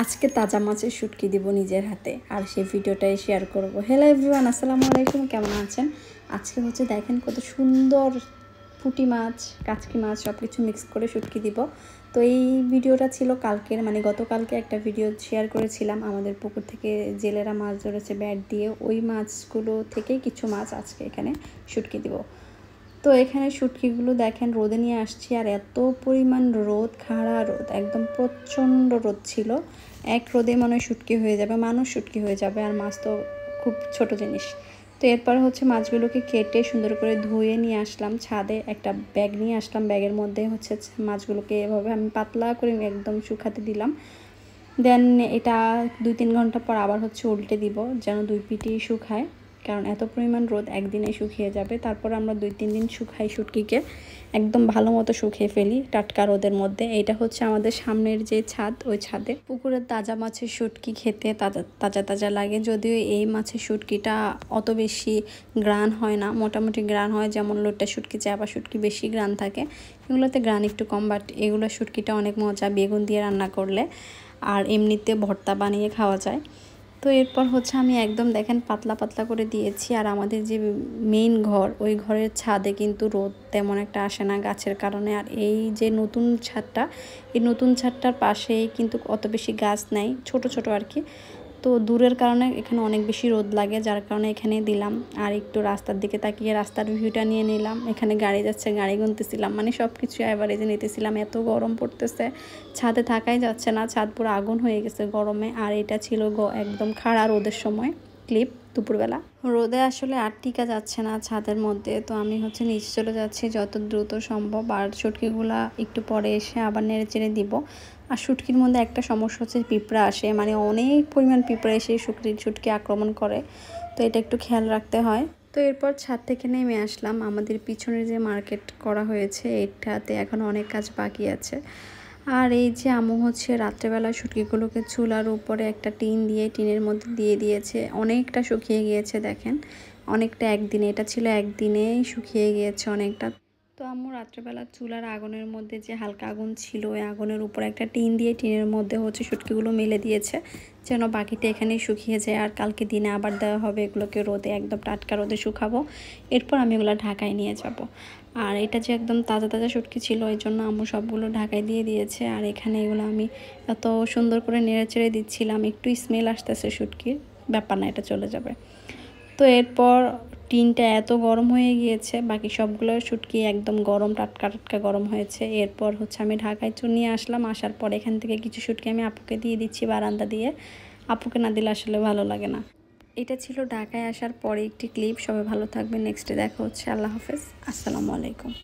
আজকে তাজা মাছের শুটকি দিব নিজের হাতে আর সেই ভিডিওটাই শেয়ার করব। হ্যালো এভরিওয়ান, আসসালামু আলাইকুম, কেমন আছেন? আজকে দেখেন কত সুন্দর পুঁটি মাছ, কাচকি মাছ সব কিছু মিক্স করে শুটকি দিব। তো এই ভিডিওটা ছিল কালকের, মানে গতকালকে একটা ভিডিও শেয়ার করেছিলাম। আমাদের পুকুর থেকে জেলেরা মাছ ধরেছে ব্যাট দিয়ে, ওই মাছগুলো থেকেই কিছু মাছ আজকে এখানে শুটকি দিব। তো এখানে শুটকিগুলো দেখেন রোদে নিয়ে আসছি, আর এত পরিমাণ রোদ, খাড়া রোদ, একদম প্রচণ্ড রোদ ছিল। এক রোদে মনে হয় শুটকি হয়ে যাবে, মানুষ শুটকি হয়ে যাবে, আর মাছ তো খুব ছোট জিনিস। তো এরপর মাছগুলোকে কেটে সুন্দর করে ধুয়ে নিয়ে আসলাম ছাদে, একটা ব্যাগ নিয়ে আসলাম, ব্যাগের মধ্যে মাছগুলোকে এভাবে আমি পাতলা করে একদম শুকাতে দিলাম। দেন এটা 2-3 ঘন্টা পর আবার উল্টে দিব, যেন দুই পিঠেই শুকায়, কারণ এত পরিমাণ রোদ একদিনে শুকিয়ে যাবে। তারপর আমরা 2-3 দিন শুকাই শুটকিকে, একদম ভালো মতো শুকিয়ে ফেলি টাটকা রোদের মধ্যে। এটা আমাদের সামনের যে ছাদ, ওই ছাদে পুকুরের তাজা মাছের শুটকি খেতে তাজা তাজা লাগে। যদিও এই মাছের শুটকিটা অত বেশি গ্রান হয় না, মোটামুটি গ্রান হয়, যেমন লোট্টা শুটকি, চাপা শুটকি বেশি গ্রান থাকে, এগুলোতে গ্রান একটু কম। বাট এগুলো শুটকিটা অনেক মজা বেগুন দিয়ে রান্না করলে, আর এমনিতে ভর্তা বানিয়ে খাওয়া যায়। তো এরপর আমি একদম দেখেন পাতলা পাতলা করে দিয়েছি। আর আমাদের যে মেইন ঘর, ওই ঘরের ছাদে কিন্তু রোদ তেমন একটা আসে না গাছের কারণে। আর এই যে নতুন ছাদটা, এই নতুন ছাদটার পাশেই কিন্তু অত বেশি গাছ নাই, ছোট ছোট আর কি। তো দূরের কারণে এখানে অনেক বেশি রোদ লাগে, যার কারণে এখানে দিলাম। আর একটু রাস্তার দিকে তাকিয়ে রাস্তার ভিউটা নিয়ে নিলাম। এখানে গাড়ি যাচ্ছে, গাড়ি গুনতেছিলাম, মানে সব কিছু অ্যাভারেজে নিতেছিলাম। এত গরম পড়তেছে, ছাদে থাকাই যাচ্ছে না, ছাদ পুরো আগুন হয়ে গেছে গরমে। আর এটা ছিল একদম খাড়া রোদের সময় ক্লিপ, দুপুরবেলা রোদে আসলে আর টিকা যাচ্ছে না ছাদের মধ্যে। তো আমি নিচে চলে যাচ্ছি যত দ্রুত সম্ভব। আর শুটকিগুলা একটু পরে এসে আবার নেড়ে চেড়ে দিব। আর শুটকির মধ্যে একটা সমস্যা পিঁপড়া আসে, মানে অনেক পরিমাণ পিঁপড়া এসে শুটকি আক্রমণ করে, তো এটা একটু খেয়াল রাখতে হয়। তো এরপর ছাদ থেকে নেমে আসলাম। আমাদের পিছনে যে মার্কেট করা হয়েছে, এটাতে এখন অনেক কাজ বাকি আছে। আর এই যে আম্মু রাত্রেবেলা শুটকিগুলোকে চুলার উপরে একটা টিন দিয়ে, টিনের মধ্যে দিয়ে দিয়েছে, অনেকটা শুকিয়ে গিয়েছে দেখেন, অনেকটা। একদিনে, এটা ছিল একদিনেই শুকিয়ে গিয়েছে অনেকটা। তো আম্মু রাত্রেবেলা চুলার আগুনের মধ্যে যে হালকা আগুন ছিল, ওই আগুনের উপর একটা টিন দিয়ে, টিনের মধ্যে শুটকিগুলো মেলে দিয়েছে, যেন বাকিটা এখানেই শুকিয়ে যায়। আর কালকে দিনে আবার দেওয়া হবে এগুলোকে রোদে, একদম টাটকা রোদে শুকাবো। এরপর আমি এগুলো ঢাকায় নিয়ে যাব। আর এটা যে একদম তাজা তাজা শুটকি ছিল, এই জন্য আম্মু সবগুলো ঢাকায় দিয়ে দিয়েছে। আর এখানে এগুলো আমি এত সুন্দর করে নেড়ে চেড়ে দিচ্ছিলাম, একটু স্মেল আসতেছে শুটকির, ব্যাপার না, এটা চলে যাবে। তো এরপর টিনটা এত গরম হয়ে গিয়েছে, বাকি সবগুলো শুটকি একদম গরম, টাটকা টাটকা গরম হয়েছে। এরপর আমি ঢাকায় নিয়ে আসলাম। আসার পর এখান থেকে কিছু শুটকি আমি আপুকে দিয়ে দিচ্ছি বারান্দা দিয়ে, আপুকে না দিলে আসলে ভালো লাগে না। এটা ছিল ঢাকায় আসার পরে একটি ক্লিপ। সবাই ভালো থাকবেন, নেক্সটে দেখা হচ্ছে। আল্লাহ হাফেজ, আসসালামু আলাইকুম।